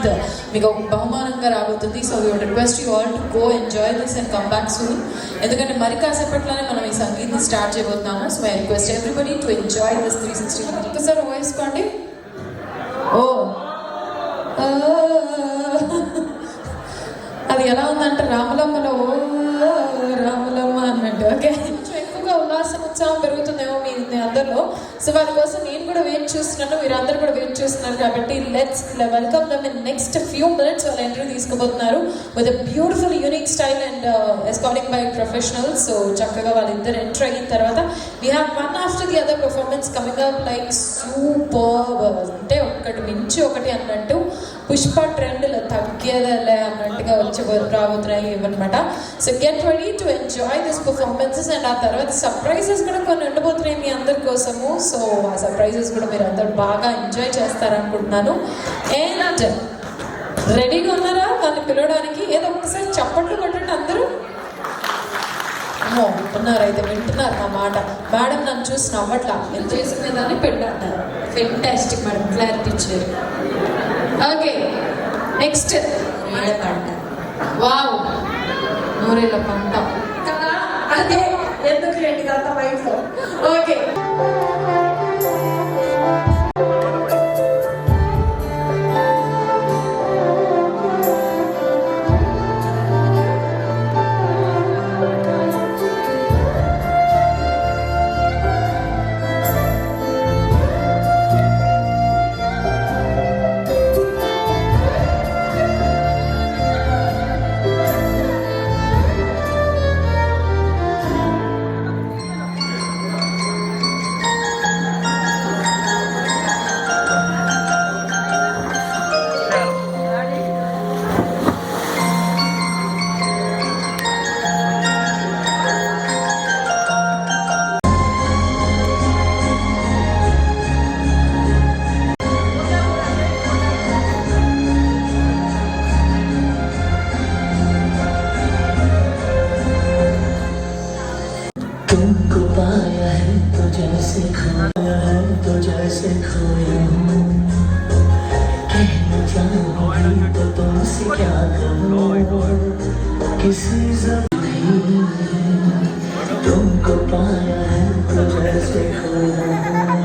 16th మీకు బహుమానంగా రాబోతుంది. So we would request you all to go enjoy this and come back soon. ఎందుకంటే మరి కాసేపట్లోనే మనం ఈ సంగీత్ని స్టార్ట్ చేయబోతున్నాము. So I request everybody to enjoy this 360. ఒకసారి వేసుకోండి. ఓ అది ఎలా ఉందంటే రామలమ్మలో రామలమ్మ అన్నట్టు. ఓకే, కొంచెం ఎక్కువగా ఉల్లాసం ఉత్సాహం పెరుగుతుందేమో మీ అందరిలో. సో వాళ్ళ కోసం నేను కూడా వెయిట్ చూస్తున్నాను, మీరు అందరూ కూడా వెయిట్ చూస్తున్నారు. కాబట్టి let's welcome them in next few minutes. వాళ్ళు ఎంట్రీ తీసుకోబోతున్నారు with beautiful unique style and escorting by professionals. So చక్కగా వాళ్ళిద్దరు ఎంటర్ అయిన తర్వాత we have one after the other performance coming up like super. అంటే ఒకటి మించి ఒకటి అన్నట్టు పుష్ప ట్రెండ్లో తగ్గేదలే అన్నట్టుగా రాబోతున్నాయి అనమాట. So get ready to enjoy this performances. And ఆ తర్వాత సర్ప్రైజెస్ కూడా కొన్ని ఉండబోతున్నాయి మీ అందరి కోసము. సో ఆ సర్ప్రైజెస్ కూడా మీరు అందరూ బాగా ఎంజాయ్ చేస్తారనుకుంటున్నాను. అండ్ రెడీగా ఉన్నారా వాళ్ళని పిలవడానికి? ఏదో ఒక్కసారి చప్పట్లు కొట్టండి అందరూ. ఉన్నారు, అయితే వింటున్నారు నా మాట. మేడం నన్ను చూసి నవ్వట్లా, నేను చేసుకునే దాన్ని పెట్టారు. ఫెంటాస్టిక్ మేడం, క్లారిటీ ఇచ్చారు. ఓకే, నెక్స్ట్ వావ్, నూరేళ్ళ పంట కదా, అదే ఎందుకు లేండి కదా వైఫ్. ఓకే, तुमको पाया है तो जैसे खोया है तो जैसे खोया हूँ, कहना चाहूँ तो तुमसे क्या कहूँ, किसी ज़मीन तुमको पाया है तो जैसे खोया हूँ.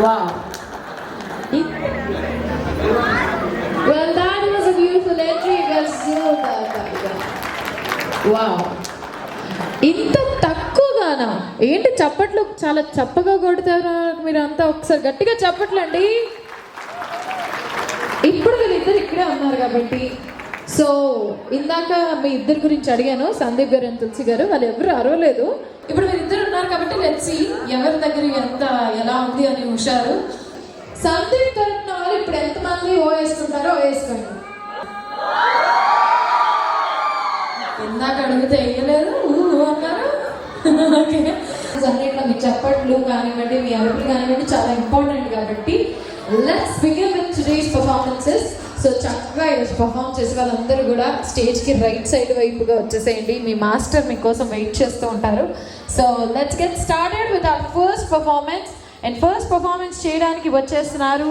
Wow. Well, that was a beautiful entry. It was so wow. ఇంత తక్కువగానా ఏంటి చప్పట్లు చాలా చప్పగా కొడతారా మీరు అంతా ఒకసారి గట్టిగా చప్పట్లండి. ఇప్పుడు వీళ్ళిద్దరు ఇక్కడే ఉన్నారు కాబట్టి సో ఇందాక మీ ఇద్దరి గురించి అడిగాను, సందీప్ గారు అండ్ తులసి గారు, వాళ్ళు ఎవరు అరవలేదు. ఇప్పుడు వీళ్ళిద్దరు ఉన్నారు కాబట్టి లెట్స్ సీ ఎవరి దగ్గర ఎంత ఎలా ఉంది అని హుషారు. సందీప్ తరపున వాళ్ళు ఇప్పుడు ఎంతమంది ఓ వేసుకుంటారో వేసుకోండి. ఇందాక అడిగితే వేయలేదు అన్నారు. ఓకే, అన్నిట్లో మీ చప్పట్లు కానివ్వండి, మీ అరుపులు కానివ్వండి చాలా ఇంపార్టెంట్ కాబట్టి let's begin with today's performances. So చక్కగా ఈరోజు పర్ఫామ్ చేసే వాళ్ళందరూ కూడా స్టేజ్కి రైట్ సైడ్ వైపుగా వచ్చేసేయండి. మీ మాస్టర్ మీకోసం వెయిట్ చేస్తూ ఉంటారు. So let's get started with our first performance. And first performance చేయడానికి వచ్చేస్తున్నారు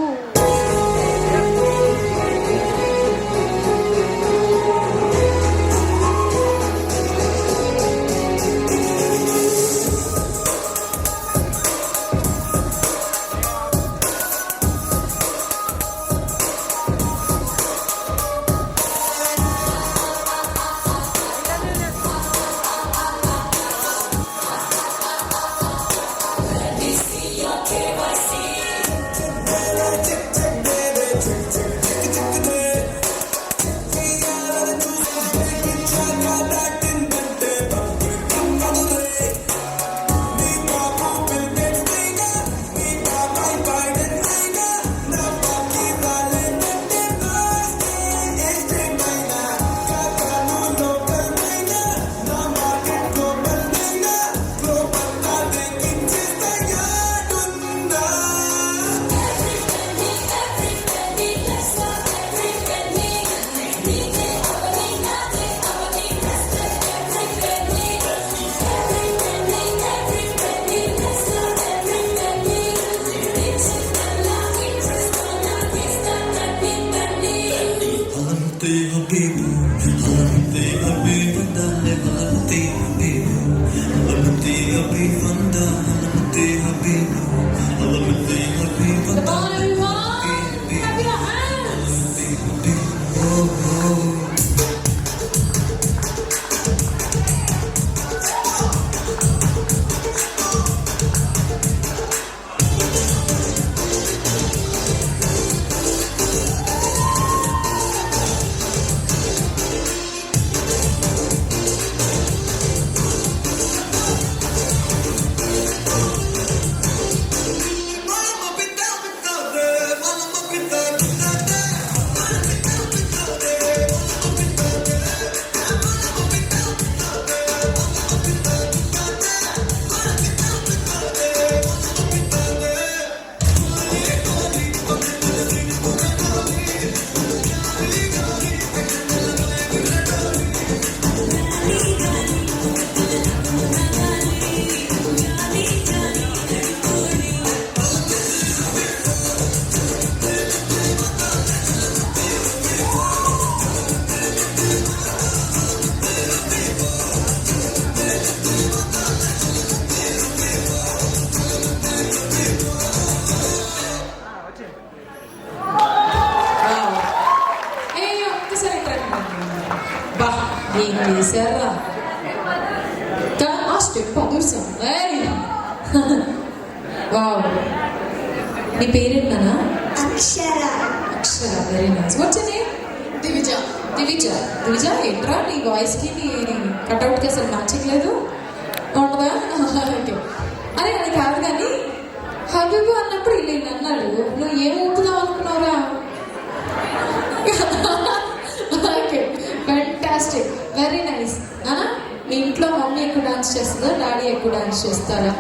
ఏం చేశారా ఆ స్టెప్ అదృష్టం. వావ్, నీ పేరేంటనా? Akshara. Akshara, very nice. What's your name? Divija. Divija. Divija ఏంట్రా నీ వాయిస్కి నీ కట్అవుట్కి అసలు మ్యాచింగ్ లేదు ఉండదా? ఓకే, అరే అది కాదు కానీ హబీబు అన్నప్పుడు ఇలా అన్నాడు, నువ్వు ఏం ఊపుదాం అనుకున్నావురా? Okay, fantastic, very nice. నానా, మీ ఇంట్లో మమ్మీ ఎక్కువ డాన్స్ చేస్తుందా, డాడీ ఎక్కువ డాన్స్ చేస్తారా?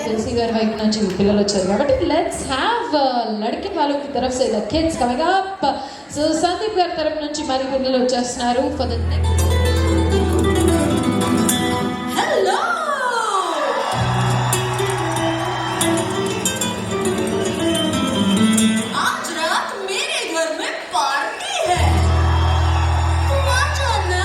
తులసి గారి వైపు నుంచి పిల్లలు వచ్చారు కాబట్టి లెట్స్ హ్యావ్ లड़के वालों की तरफ से the kids coming up. So Sandeep గారి తరపు నుంచి మరి పిల్లలు వచ్చేస్తున్నారు ఫర్ ద हेलो, आज रात मेरे घर में पार्टी है, तुम आ जाना.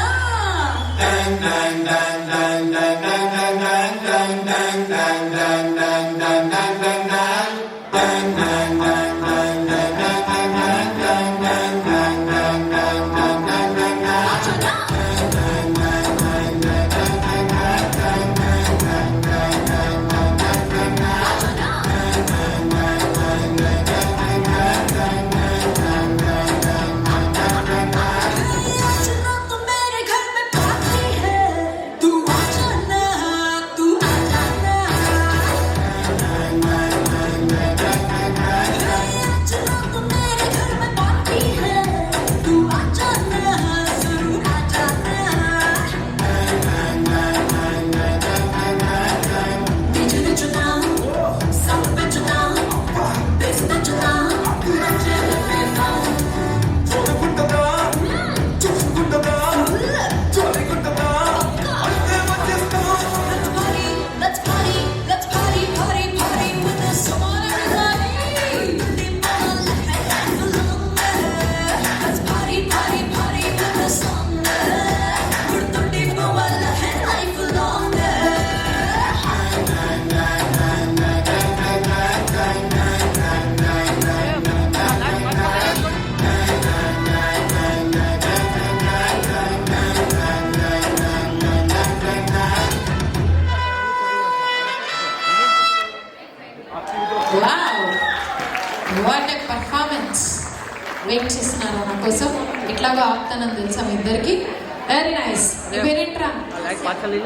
వెయిట్ చేస్తున్నారా నా కోసం? ఇట్లాగా ఆపుతానని తెలుసా మీ ఇద్దరికి? Very nice. నీ పేరేంట్రా?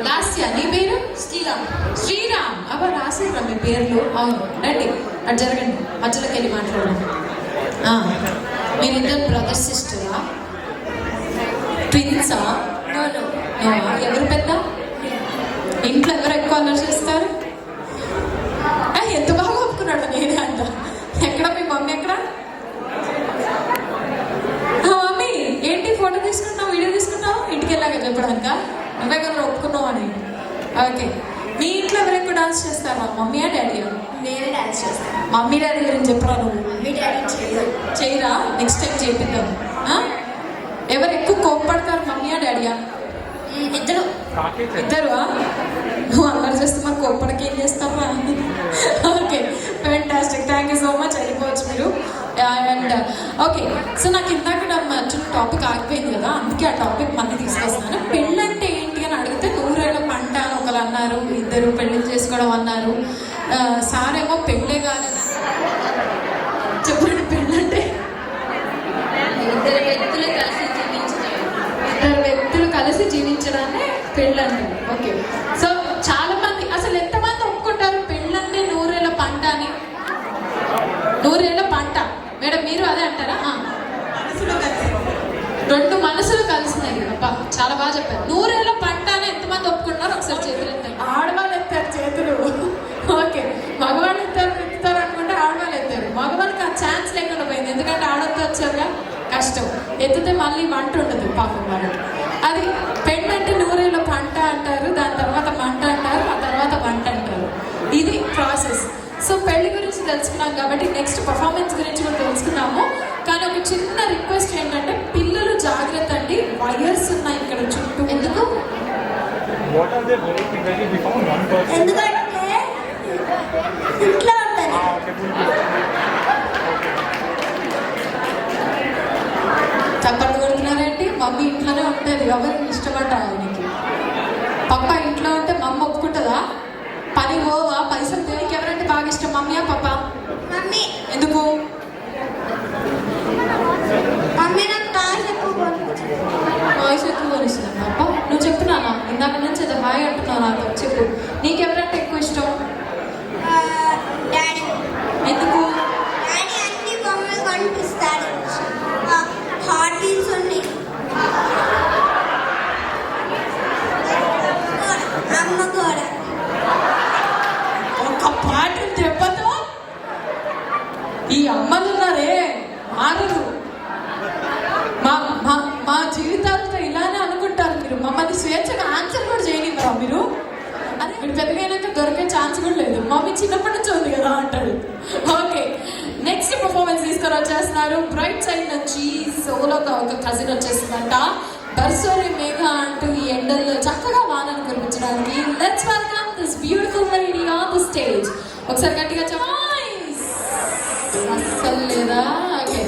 లాస్యా. నీ పేరు? శ్రీరామ్. శ్రీరామ్. అబ్బా రాసిరా మీ పేర్లు. అవును, రండి అటు జరగండి, మధ్యలోకి వెళ్ళి మాట్లాడండి. మీరిద్దరు బ్రదర్ సిస్టరా? ట్విన్సా? ఎవరు పెద్ద? ఇంట్లో ఎవరు ఎక్కువ అల్లరి చేస్తారు? ఎంత బాగా ఒప్పుకున్నాడు. నేనే అంట. ఎక్కడ మీ మమ్మీ ఎక్కడ? మమ్మీ ఏంటి ఫోటో తీసుకుంటున్నావు, వీడియో తీసుకుంటావు? ఇంటికి వెళ్ళాక చెప్పడానిక నువ్వే కదా ఒప్పుకున్నావు అని. ఓకే, మీ ఇంట్లో ఎవరు ఎక్కువ డాన్స్ చేస్తారా? మమ్మీయా డాడీయా? నేనే డాన్స్ చేస్తాను. మమ్మీ డాడీ గురించి చెప్పరా నువ్వు? మమ్మీ డాడీ చేయరు. చేయరా? నెక్స్ట్ టైం చేపిద్దాం. ఎవరు ఎక్కువ కోప్పడతారు, మమ్మీయా డాడీయా? ఇద్దరు. ఇద్దరు? నువ్వు అందరు చేస్తే మరి కోప్పడికి ఏం చేస్తావా? Okay, fantastic. Thank you so much. వెళ్ళిపోవచ్చు మీరు. అండ్ ఓకే, సో నాకు ఇందాక మధ్యలో టాపిక్ ఆగిపోయింది కదా, అందుకే ఆ టాపిక్ మళ్ళీ తీసుకొస్తున్నాను. పెళ్ళి అంటే ఏంటి అని అడిగితే 100 ఏళ్ళ పంట అని ఒకరు అన్నారు, ఇద్దరు పెళ్లి చేసుకోవడం అన్నారు. సారేమో పెళ్ళే కాదని చెప్పండి. పెళ్ళంటే ఇద్దరు వ్యక్తులు కలిసి జీవించడం. ఇద్దరు వ్యక్తులు కలిసి జీవించడాన్ని పెళ్ళి అంటారు. ఓకే, సో చాలా మంది, అసలు ఎంతమంది ఒప్పుకుంటారు పెళ్ళంటే 100 ఏళ్ళ పంట అని? 100 ఏళ్ళ పంట. మేడం మీరు అదే అంటారా? రెండు మనసులు కలిసినాయి. అబ్బా చాలా బాగా చెప్పారు. 100 ఏళ్ళ పంట అని ఎంతమంది ఒప్పుకుంటున్నారు? ఒకసారి చేతులు ఎత్తారు. ఆడవాళ్ళు ఎత్తారు చేతులు. ఓకే, మగవాళ్ళు ఎత్తారు అనుకుంటే ఆడవాళ్ళు ఎత్తారు. మగవాళ్ళకి ఆ ఛాన్స్ లేకుండా పోయింది, ఎందుకంటే ఆడొద్దు వచ్చారుగా, కష్టం. ఎత్తితే మళ్ళీ వంట ఉండదు పాపం వాళ్ళకి. అది పెళ్ళి అంటే 100 ఏళ్ళ పంట అంటారు, దాని తర్వాత మంట అంటారు, ఆ తర్వాత వంట అంటారు. ఇది ప్రాసెస్. సో పెళ్లి గురించి తెలుసుకున్నాం కాబట్టి నెక్స్ట్ పర్ఫార్మెన్స్ గురించి కూడా తెలుసుకున్నాము. కానీ ఒక చిన్న రిక్వెస్ట్ ఏంటంటే, పిల్లలు జాగ్రత్త అండి, వైర్స్ ఉన్నాయి ఇక్కడ చుట్టూ. ఎందుకు? ఎందుకంటే ఇంట్లో ఉంటుంది. చప్పట్లు కొడుతున్నారేంటి? మమ్మీ ఇంట్లోనే ఉంటుంది, ఎవరికి ఇష్టపడ్డా ఆయనకి. పప్ప ఇంట్లో ఉంటే మమ్మీ ఒప్పుకుంటుందా? పని పోవా? పైసలు దేనికి ఎవరంటే బాగా ఇష్టం, మమ్మీయా పప్ప? మమ్మీ. ఎందుకు? మమ్మీ నాకు టాయ్స్ ఎక్కువ కొనుక్కుంటుంది. వాయిస్ ఎక్కువ కొనిస్తుంది పప్ప. నువ్వు చెప్తున్నానా ఇందాక నుంచి అది హాయ్ అంటున్నావు నాతో? చెప్పు, నీకెవరంటే ఎక్కువ ఇష్టం? డాడీ. ఎందుకు? డాడీ అన్ని బొమ్మలు కనిపిస్తాడు. హాట్ వీల్స్ ఉన్నాయి. అమ్మ కూడా. ఒక పాట దెబ్బతో ఈ అమ్మలు ఉన్నారే మారరు. మా జీవితాలతో ఇలానే అనుకుంటారు మీరు. మమ్మల్ని స్వేచ్ఛగా ఆన్సర్ కూడా చేయనివ్వరా మీరు? అదే మీరు పెద్దగైనాక దొరికే ఛాన్స్ కూడా లేదు. మమ్మీ చిన్నప్పటి నుంచి ఉంది కదా అంటాడు. ఓకే, నెక్స్ట్ పర్ఫార్మెన్స్ తీసుకొని వచ్చేస్తున్నారు. బ్రైట్ సైడ్ నుంచి సోలోగా ఒక కజిన్ వచ్చేస్తుందంట. బర్సోరి మేఘ అంటూ ఈ ఎండల్లో చక్కగా వానను కురిపించడానికి let's welcome this beautiful lady on the stage. ఒకసారి గట్టిగా చెప్పాయిస్. అస్సలు లేదా? ఓకే,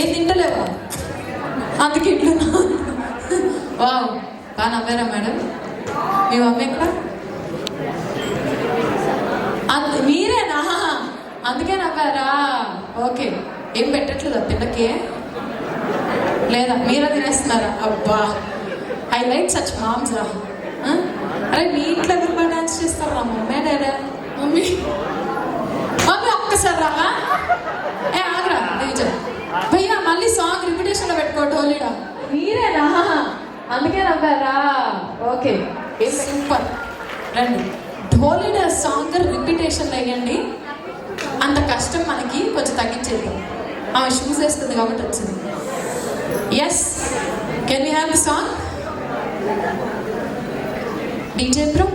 ఏం తింటలేవా? అందుకే ఇట్లా వావ్, బాగా నవ్వారా మేడం? మీ మమ్మీ ఎక్కడ? మీరేనా? అందుకే నవ్వారా? ఓకే. ఏం పెట్టట్లేదా పిల్లకి? లేదా మీరే తినేస్తున్నారా? అబ్బా, ఐ లైక్ సచ్ మామ్స్ రా. అరే మీ ఇంట్లో ఎవరు బాగా డాన్స్ చేస్తారు రా? మమ్మీ డాడా? మమ్మీ మమ్మీ ఒక్కసారి రా. ఏ ఆగరా నిజం భయ్యా, మళ్ళీ సాంగ్ రిపిటేషన్లో పెట్టుకో ఢోలీడా. మీరేనా? అందుకే నవ్వారా? Okay, super. రండి, ఢోలీడా సాంగ్ రిపిటేషన్లో వేయండి. అంత కష్టం మనకి కొంచెం తగ్గించేద్దాం. ఆమె షూస్ వేస్తుంది కాబట్టి వచ్చింది. Yes, can we have the song? DJ bro.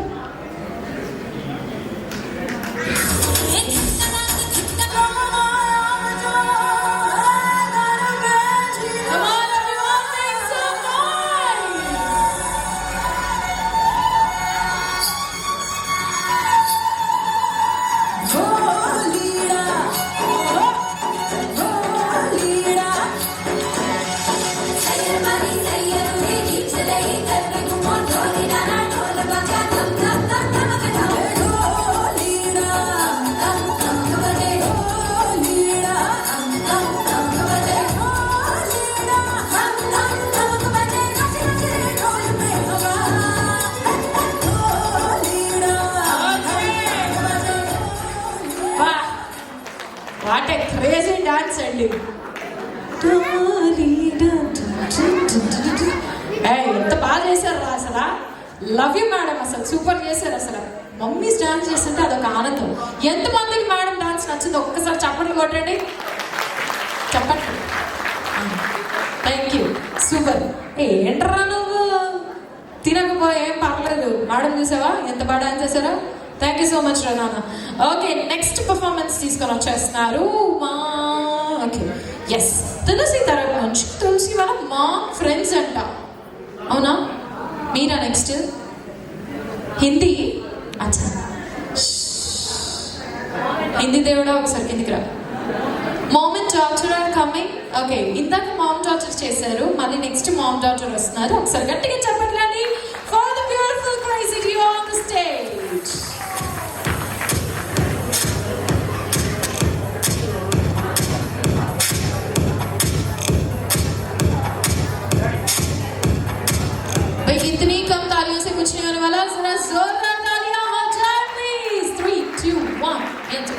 What a crazy dance అండి. ఎంత బాగా చేశారు రా అసలు. లవ్ యూ మేడం, అసలు సూపర్ చేశారు అసలు. మమ్మీస్ డాన్స్ చేస్తుంటే అదొక ఆనందం. ఎంతమందికి మేడం డాన్స్ నచ్చిందో ఒక్కసారి చప్పట్లు కొట్టండి. చెప్పండి. Thank you, super. ఏంట్రా నువ్వు తినకపోయి ఏం పర్లేదు. మేడం చూసావా ఎంత బాగా డాన్స్ చేశారో? థ్యాంక్ యూ సో మచ్ రా నాన్న. ఓకే, నెక్స్ట్ పర్ఫార్మెన్స్ తీసుకొని వచ్చేస్తున్నారు. ఓకే, ఎస్, తులసి తరపు నుంచి. తులసి వాళ్ళ మా ఫ్రెండ్స్ అంట, అవునా? మీరా నెక్స్ట్? హిందీ? అచ్చా, హిందీ దేవుడా ఒకసారి కిందికి రా. Mom and daughter are coming. Okay, ఇందాక మామ్ డాటర్ చేశారు, మళ్ళీ నెక్స్ట్ మామ్ డాటర్ వస్తున్నారు. ఒకసారి గట్టిగా చెప్పట్లండి for the beautiful crazy duo on the stage. इतनी कम तालियों से कुछ नहीं होने वाला. जरा जोरदार तालियां हो जाए please. 3, 2, 1 enter.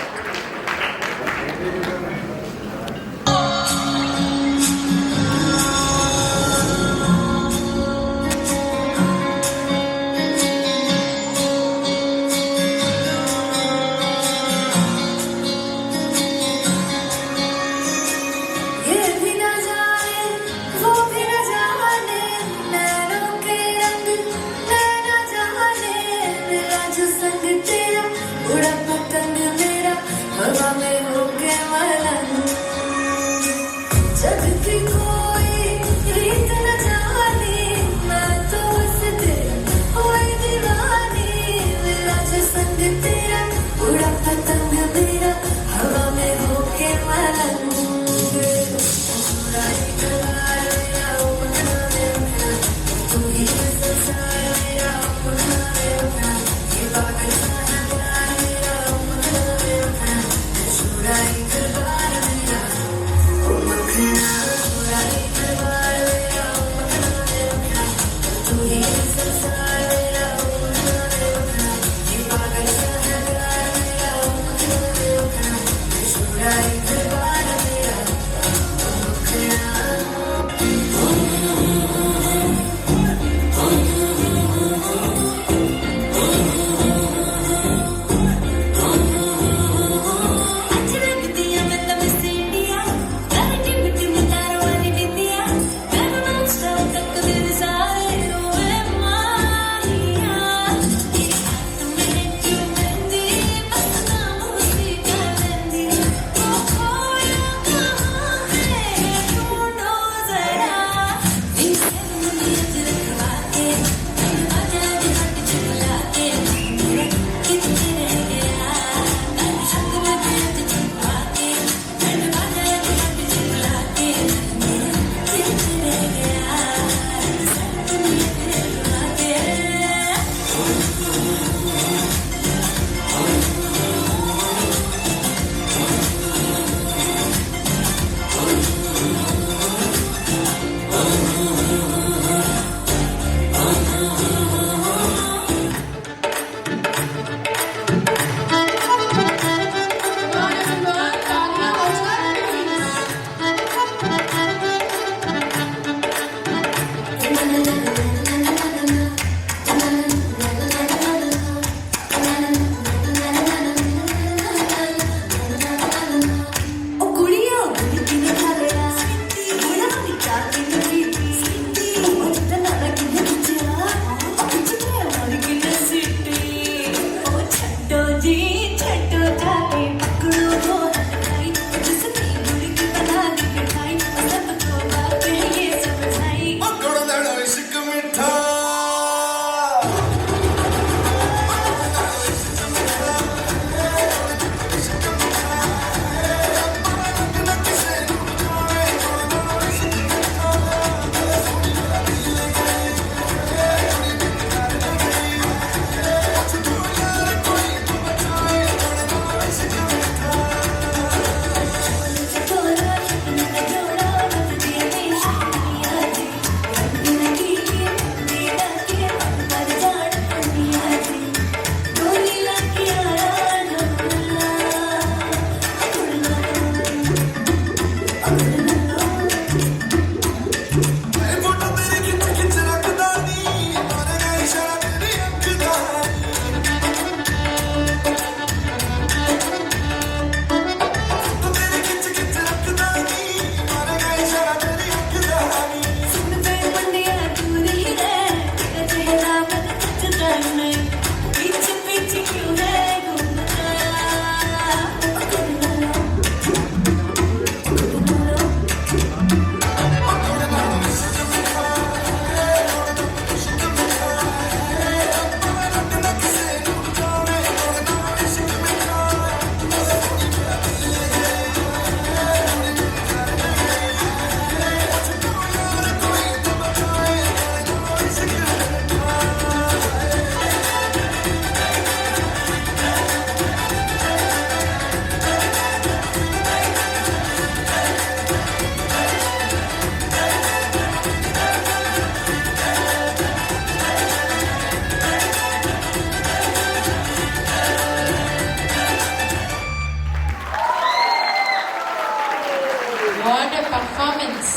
What a performance,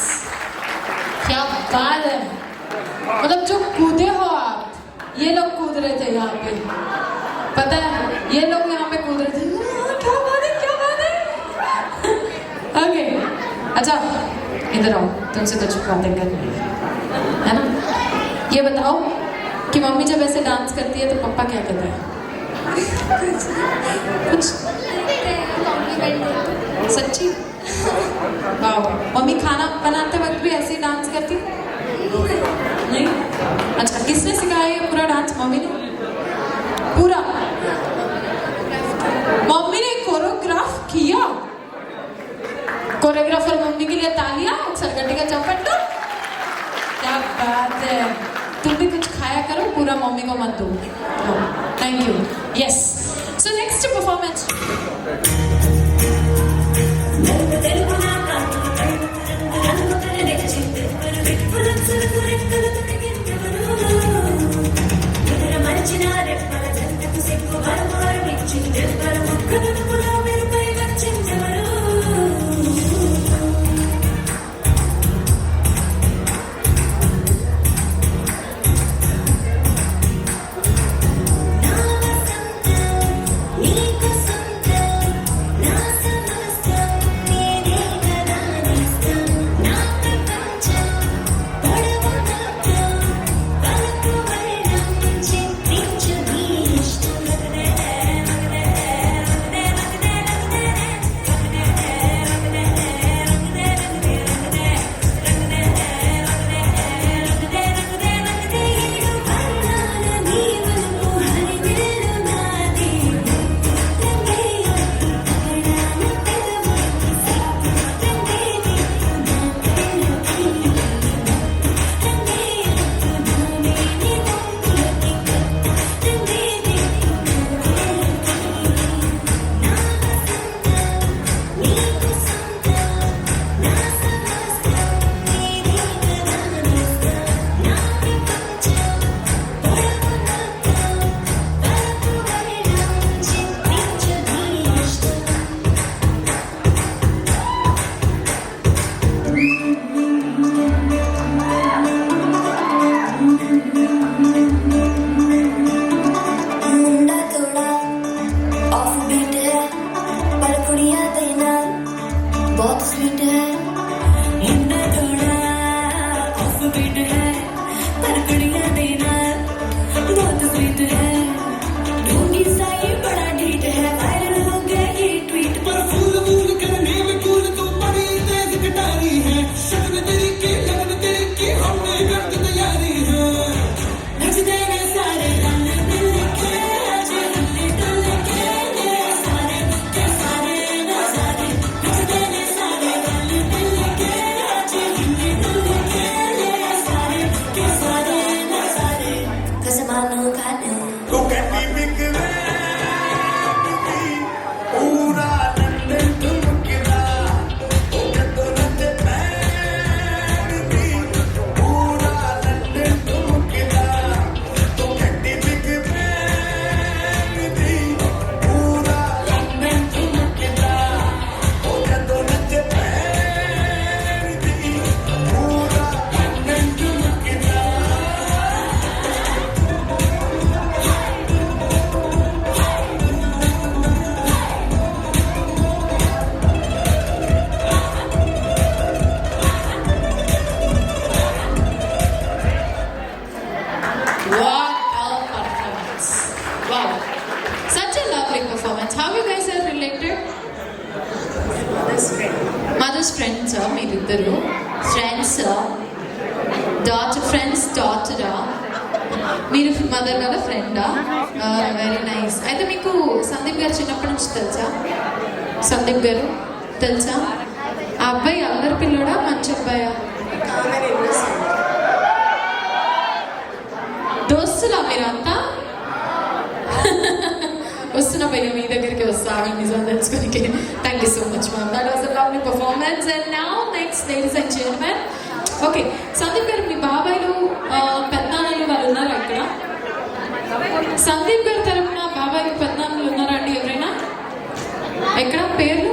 क्या बात है। मतलब जो कूदे हो आप, ये लोग कूद रहे थे यहाँ पे, पता है, ये लोग यहाँ पे कूद रहे थे। क्या बात है, क्या बात है। ओके, अच्छा इधर आओ, तुमसे कुछ बातें करनी है ना। ये बताओ कि मम्मी जब ऐसे डांस करती है तो पापा क्या कहते हैं? कुछ सच्ची? वाह, मम्मी खाना बनाते वक्त भी ऐसे ही डांस करती है? नहीं? अच्छा, किसने सिखाया ये पूरा डांस? मम्मी ने पूरा? मम्मी ने कोरियोग्राफ किया? कोरियोग्राफर मम्मी के लिए तालियां, सरगट्टी का चौपट। क्या बात है। तुम भी कुछ खाया करो, पूरा मम्मी को मत दो। Thank you. Yes, so next performance. बहुत स्वीट है, मुंडा थोड़ा ऑफ बीट है, पर कुड़ियां देना बहुत स्वीट है। ढूंढी सा ये बड़ा ढीठ है, वायरल हो गया ये ट्वीट पर। फूल फूल करने में कूल तू बड़ी तेज कटारी है, शगन तेरी की लगन तेरी की हमने कर दी तैयारी है। नच देने सारे रंग मिल के, आज हमने डुल के ये सारे के सारे नजारे। नच देने सारे रंग मिल के, आज हमने डुल के ये सारे के सारे नजारे। कसमानो खाने तू कहती बिक पूरा लंदन ठुमकदा, ओ जदों नच पैंदी पूरा लंदन ठुमकदा। तू कहती बिक पूरा लंदन ठुमकदा, ओ जदों नच पैंदी पूरा London ठुमकदा। What a performance. Wow. Such a lovely performance. How you guys are related? Mother's friends, మీరిద్దరు ఫ్రెండ్స్, డాటర్ మీరు మదర్ వాళ్ళ ఫ్రెండా? Very nice. అయితే మీకు సందీప్ గారు చిన్నప్పటి నుంచి తెలుసా? సందీప్ గారు తెలుసా? ఆ అబ్బాయి అల్లరి పిల్లడా, మంచి అబ్బాయా? దోస్తులా మీరంతా? వస్తున్నా భయ్య, మీ దగ్గరికి వస్తా నిజం తెలుసుకోనికి. Thank you so much ma'am, that was a lovely performance. And now next ladies and gentlemen. Okay, Sandeep garu మీ బాబాయ్లు పెద్దనాన్నలు వాళ్ళు ఉన్నారా ఇక్కడ? సందీప్ గారి తరపున బాబాయ్లు పెద్దనాన్నలు ఉన్నారా అండి ఎవరైనా? ఎక్కడ పేర్లు?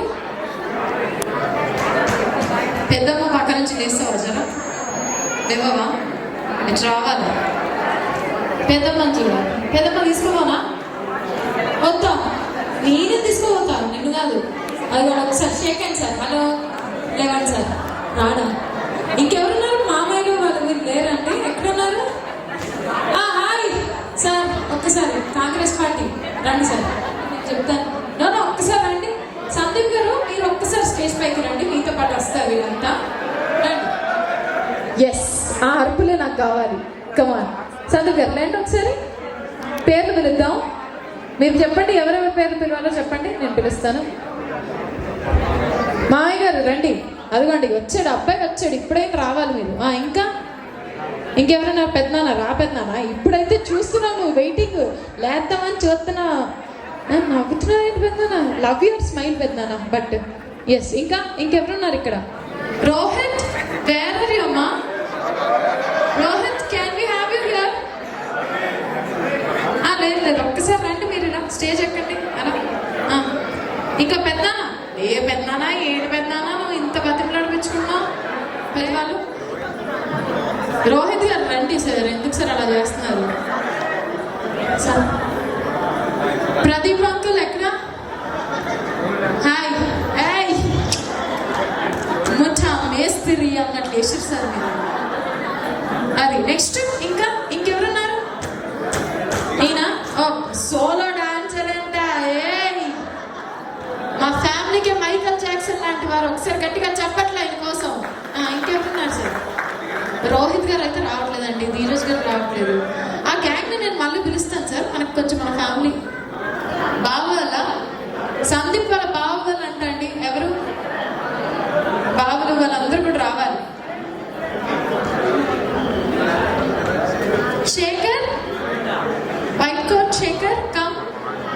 లేవవా ఇటు రావాలి పెద్దమ్మని చూడాలి పెద్దమ్మ తీసుకోవాలా వద్దా నేనే తీసుకోపోతాను నిన్ను కాదు అది కూడా ఒకసారి షేక్ అండి సార్ హలో లేవండి సార్ రాడా ఇంకెవరున్నారు మామయ్యలు వాళ్ళు మీరు లేరండి ఎక్కడున్నారు హాయ్ సార్ ఒక్కసారి కాంగ్రెస్ పార్టీ రండి సార్ చెప్తాను నో ఒక్కసారి రండి సందీప్ గారు మీరు ఒక్కసారి స్టేజ్ పైకి రండి మీతో పాటు వస్తారు వీళ్ళంతా రండి ఎస్ ఆ అరుపులే నాకు కావాలి కమాన్ సందీప్ గారు రండి ఒకసారి పేర్లు పిలుద్దాం మీరు చెప్పండి ఎవరెవరి పేర్లు పిలవాలో చెప్పండి నేను పిలుస్తాను మామయ్య గారు రండి అదిగోండి వచ్చాడు అబ్బాయి వచ్చాడు ఇప్పుడైతే రావాలి మీరు ఇంకా ఇంకెవరైనా పెద్దనానా రా పెద్దనానా ఇప్పుడైతే చూస్తున్నావు నువ్వు వెయిటింగ్ లేద్దామని చూస్తున్నా నవ్వుతున్నా ఏంటి పెద్దనానా లవ్ యువర్ స్మైల్ పెద్దనానా బట్ ఎస్ ఇంకెవరున్నారు ఇక్కడ రోహిత్ వేర్ ఆర్ యు అమ్మా Rohit can we have you here లేదు ఒక్కసారి రండి మీరు ఇలా స్టేజ్ ఎక్కండి అలా ఇంకా పెద్దనానా ఏ పెద్దనానా ఏంటి పెద్దనానా నువ్వు ఇంత బతిమలాడిపించుకున్నావు పిల్లవాళ్ళు రోహిత్ గారు రండి సార్ ఎందుకు సార్ అలా చేస్తున్నారు సార్ ప్రదీప్ అంకుల్ ఎక్కడ హాయ్ ఏయ్ ముచ్చా మేస్త్రి అన్నట్లు వేసారు సార్ మీరు అది నెక్స్ట్ ఇంకెవరున్నారు ఈయన సోలో డాన్సర్ అంట మా ఫ్యామిలీకి మైకల్ జాక్సన్ లాంటి వారు ఒకసారి గట్టిగా చెప్పట్లే ఆయన కోసం ఇంకెవరున్నారు సార్ రోహిత్ గారు అయితే రావట్లేదండి ధీరజ్ గారు రావట్లేదు ఆ గ్యాంగ్ని నేను మళ్ళీ పిలుస్తాను సార్ మనకు కొంచెం మన ఫ్యామిలీ బావాల సందీప్ వాళ్ళ బావలు అంట అండి ఎవరు బావలు వాళ్ళందరూ కూడా రావాలి Shekhar white coat Shekhar come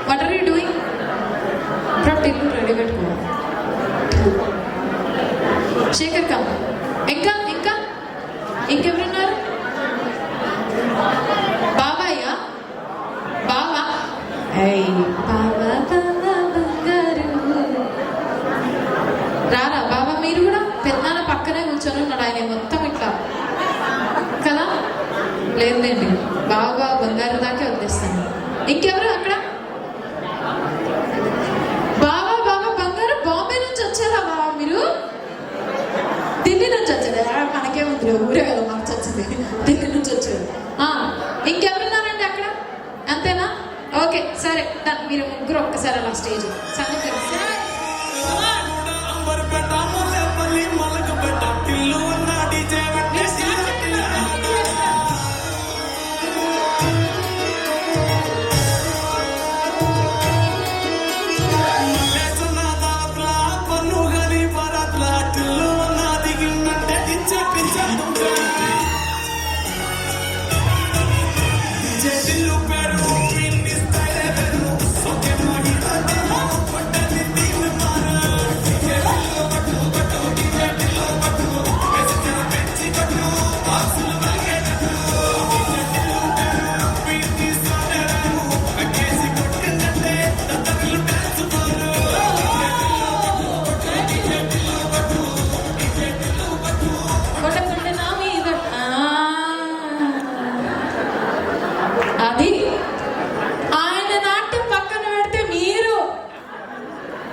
what are you doing Tillu ready పెట్టుకో శేఖర్ కమ్ ఇంకెవరున్నారు బాబాయ్య బావా బాబా బంగారు రారా బాబా మీరు కూడా పెద్దనాన్న పక్కనే కూర్చొని ఉన్నాడు ఆయన మొత్తం ఇట్లా కదా లేదండి బాబా బంగారు దాకే వదిలేస్తాను ఇంకెవరు అక్కడ బాబా బంగారు బాంబే నుంచి వచ్చారా బాబా మీరు ఢిల్లీ నుంచి వచ్చారు మనకే ఉంది ఊరే కదా మనకు వచ్చింది ఢిల్లీ నుంచి వచ్చారు ఇంకెవరున్నారండి అక్కడ అంతేనా ఓకే సరే మీరు ముగ్గురు ఒక్కసారి అలా స్టేజ్ సంగతి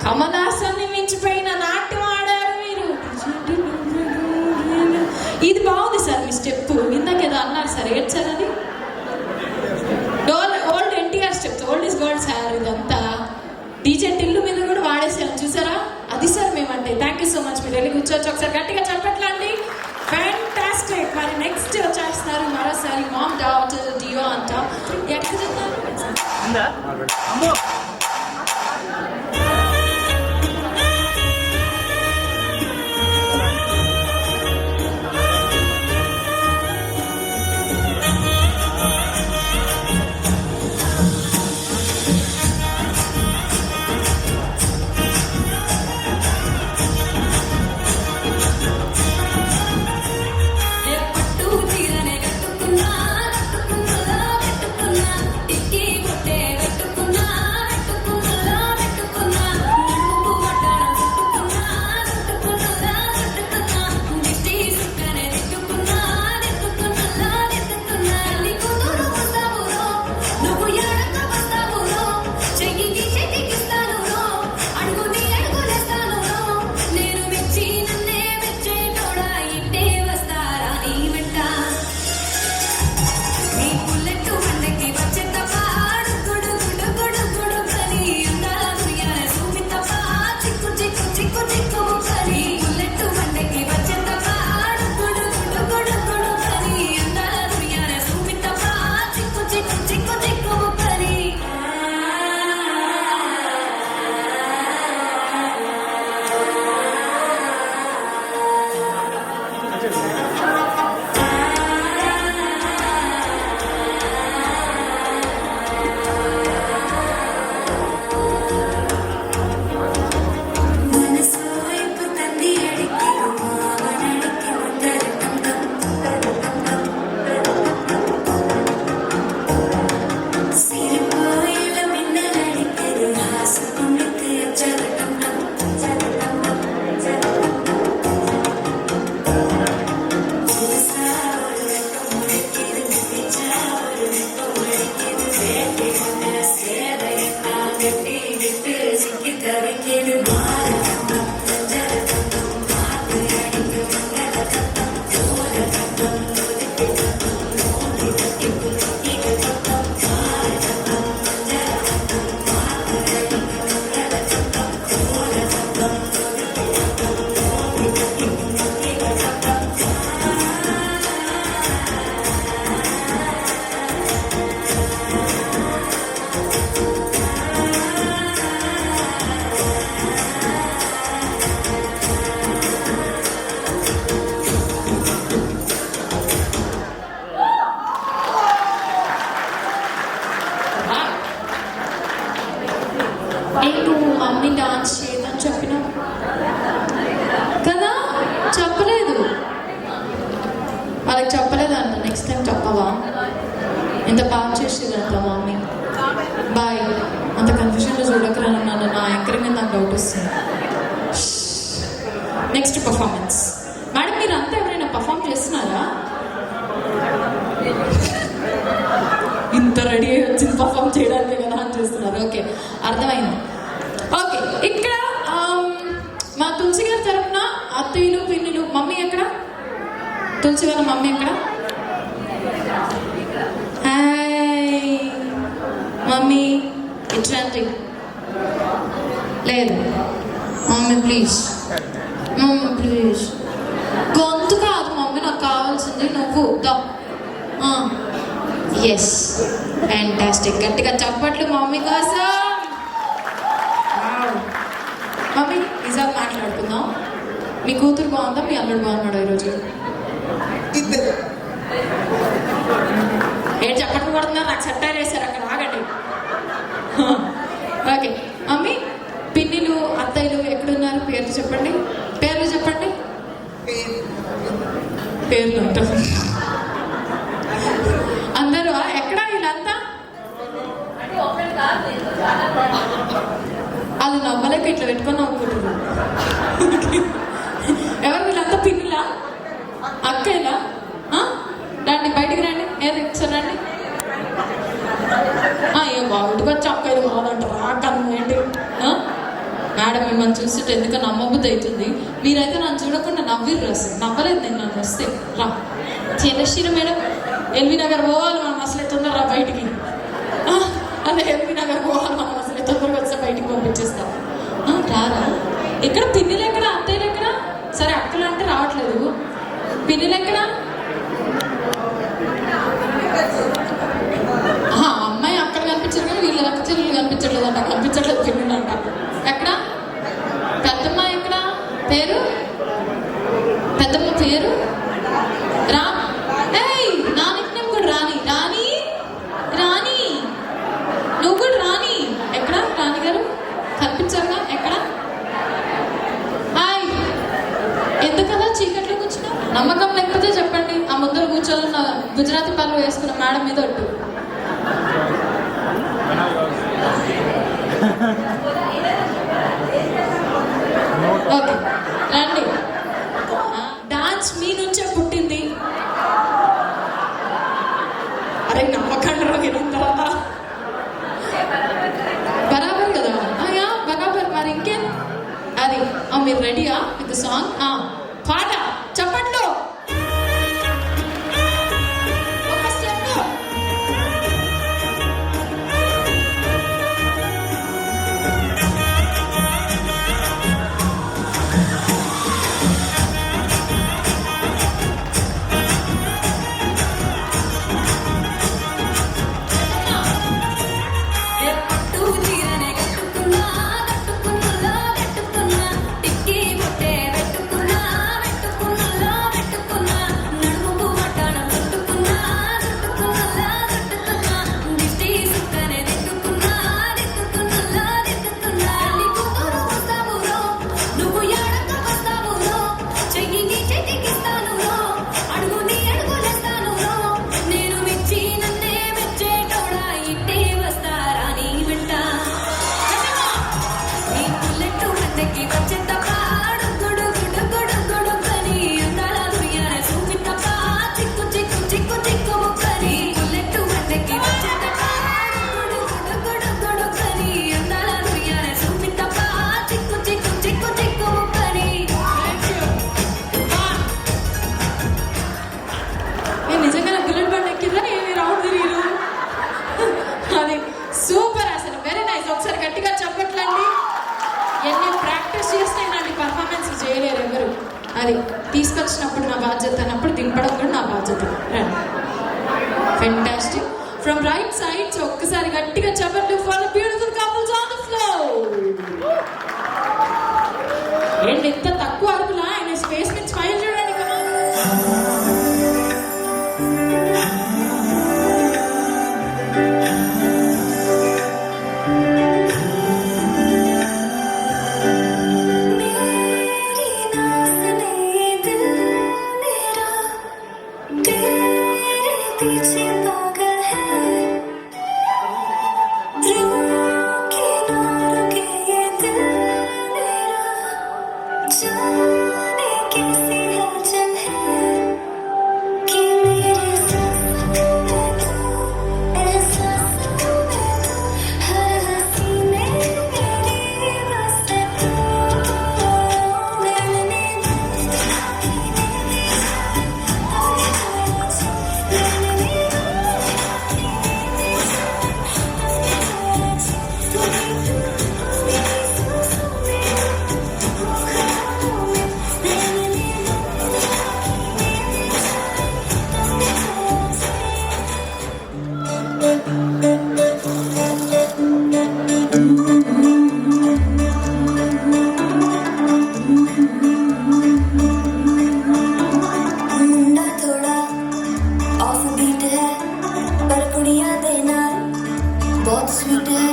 కమలాసాన్ని మించిపోయిన నాట్యం ఆడారు మీరు ఇది బాగుంది సార్ మీ స్టెప్ ఇందాక ఏదో అన్నారు సార్ ఏంటి సార్ అది old NTR steps old is gold sir ఇదంతా డీజే టిల్లు మీద కూడా వాడేసాం చూసారా అది సార్ మేమంటే థ్యాంక్ యూ సో మచ్ మీరు వెళ్ళి కూర్చోవచ్చు ఒకసారి గట్టిగా చెప్పట్లండి ఫ్యాంటాస్టిక్ మరి నెక్స్ట్ వచ్చేస్తున్నారు మరోసారి మామ్ డాటర్ డియో అంట ఎక్కడ కట్టుకున్నా టిక్కి కొట్టే కట్టుకున్నా అని చెప్పవా? ఎంత బాగా చేసేదంట మమ్మీ. బాయ్. అంత కన్ఫ్యూజన్లో చూడకరా నన్ను, నా యాంకరింగ్ మీద నాకు డౌట్ వస్తుంది. Next performance. మేడం మీరు అంతా ఎవరైనా పర్ఫామ్ చేస్తున్నారా? ఇంత రెడీ అయ్యి వచ్చింది పర్ఫామ్ చేయడానికి కదా అని చేస్తున్నారు. ఓకే, అర్థమైంది. ఓకే, ఇక్కడ మా తులసి గారి తరఫున అత్తయ్యలు పిన్నులు. మమ్మీ ఎక్కడ? తులసి గారి మమ్మీ ఎక్కడ? హాయ్ మమ్మీ, ఇట్లాంటి లేదు. Mummy please, mummy please. గొంతు కాదు మమ్మీ, నాకు కావాల్సింది నువ్వు. దా. Yes, fantastic. గట్టిగా చప్పట్లు మమ్మీ కోసం. మమ్మీ నిజాలు మాట్లాడుకుందాం. మీ కూతురు బాగుందా, మీ అల్లుడు బాగున్నాడు ఈరోజు? ఏం చప్పట్లు పడుతున్నారు? నాకు సెట్టైర్ వేశారు అక్కడ, ఆగండి. ఓకే మమ్మీ, పిన్నిలు అత్తయ్యలు ఎక్కడున్నారు? పేర్లు చెప్పండి, పేర్లు చెప్పండి. పేర్లు అంటారు అందరూ. ఎక్కడ వీళ్ళంతా? అది నవ్వలేక ఇట్లా పెట్టుకొని నవ్వుకుంటున్నారు. ఎవరు వీళ్ళంతా? పిన్నిలా, అక్కయ్యలా? రండి బయటికి రండి. ఏది సార్ రండి. ఏం బాగుంటుంది వచ్చి అక్కయ్యలు కాదంటారు. అక్కను ఏంటి మేడం, మిమ్మల్ని చూస్తుంటే ఎందుకు నమ్మబుద్ధి అవుతుంది. మీరైతే నన్ను చూడకుండా నవ్విర్రు, అసలు నవ్వలేదు నేను. నన్ను వస్తే రా చిన్నశీర మేడం, ఎల్బీ నగర్ పోవాలి మనం, అసలే తొందరరా బయటికి. అదే ఎల్బీ నగర్ పోవాలి మనం, అసలే తొందరగా వస్తే బయటికి పంపించేస్తాం. రారా? ఎక్కడ పిన్నిలు ఎక్కడ, అత్తయ్యలు ఎక్కడ? సరే అక్కలు అంటే రావట్లేదు, పిన్నిలు ఎక్కడ? అమ్మాయి అక్కడ కనిపించారు కానీ వీళ్ళు అక్క చెల్లెలు కనిపించట్లేదు అంట. కనిపించట్లేదు పిన్నిలు అంట. ఎక్కడ పెద్దమ్మ? ఎక్కడ పేరు? పెద్దమ్మ పేరు రా. నా నిక్నేమ్ కూడా రాణి. రాణి, రాణి, నువ్వు కూడా రాణి. ఎక్కడ రాణి గారు? కనిపించారుగా. ఎక్కడ? హాయ్. ఎందుకలా చీకట్లో కూర్చున్నా? నమ్మకం లేకపోతే చెప్పండి. ఆ ముందర కూర్చోన్న గుజరాతీ పనులు వేసుకున్న మేడం మీద ఒట్టు. ఓకే రండి. డాన్స్ మీ నుంచే పుట్టింది. అరే నమ్మకండి తర్వాత బరాబర్ కదా? బరాబర్. మరి ఇంకేం? అది మీరు రెడీయా విత్ సాంగ్? పాట చెప్పట్లో అది తీసుకొచ్చినప్పుడు నా బాధ్యత అన్నప్పుడు దింపడం కూడా నా బాధ్యత. Fantastic. From right side. So ఒక్కసారి గట్టిగా చెప్పండి for the beautiful couples on the floor. ఏంటి ఇంత తక్కువ అరుపులా? ఆయన స్పేస్ నుంచి ఫైల్ చూడండి కదా. तेरे जाने कैसी हलचल है कि मेरे सांसों में तू, एहसासों में तू, हर हंसी में मेरी बसे तू। मैंने मुंडा थोड़ा ऑफ बीट है पर कुड़ियां दे नाल बहुत स्वीट है।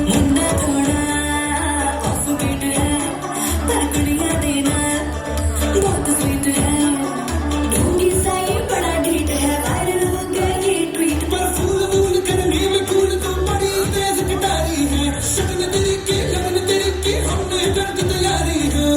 मुंडा थोड़ा ऑफ बीट है पर कुड़ियां दे नाल बहुत स्वीट है। ढूंढी साई बड़ा ढीठ है, वायरल हो गया ये ट्वीट पर फूल फूल करने में कूल तो बड़ी तेज कटारी है। शक्ल तेरी की लगन तेरी की हमने कर दी तैयारी है।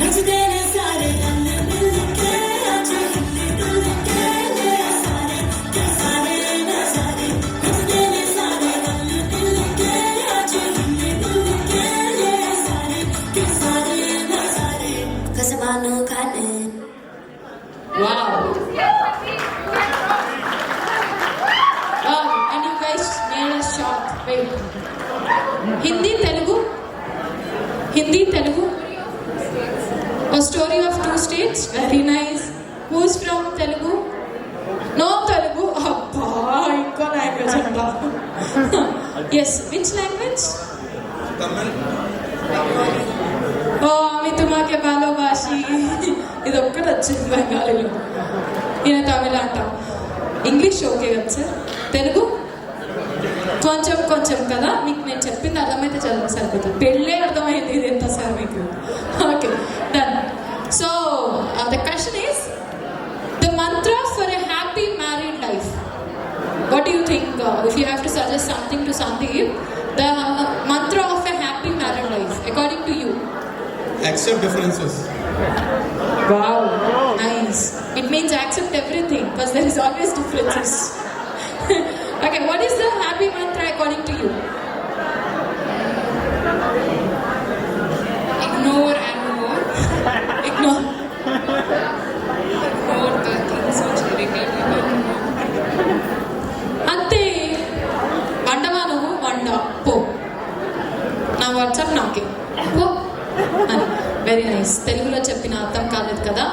नचते ने सारे रंग मिल के आज हिलने डुल के ये सारे के सारे नजारे। नचते ने सारे रंग मिल के आज हिलने डुल के ये सारे के सारे नजारे। कसमानो खाने Wow. Wow, and you guys made us shocked. Wait. Hindi, Telugu? Hindi, Telugu? A story of two states. Very nice. Who's from Telugu? No Telugu? Abba, inko language anta. Yes, which language? ఓ అమి తుమాకే బాలో భాషి ఇది ఒక్కటి వచ్చింది బెంగాలీలో. ఈయన తమిళ అంటాం. English okay కదా sir? Telugu కొంచెం కొంచెం కదా. మీకు నేను చెప్పింది అర్థమైతే చదువు సరిపోతుంది. పెళ్ళే అర్థమైంది ఇది ఎంత సార్ మీకు. Okay done. So the question is the mantra for a happy married life. What do you think? If you have to suggest something to Sandeep, the mantra of a happy married life, according to you. Accept differences. Wow, nice. It means accept everything because there is always differences. Okay, what is the happy mantra according to you? Ignore and more. Ignore. Ignore the things which irritate you. అంతే. వండవా నువ్వు వండ పో. నా WhatsApp నాకే పో అని. Very nice. తెలుగులో చెప్పిన అర్థం కాలేదు కదా.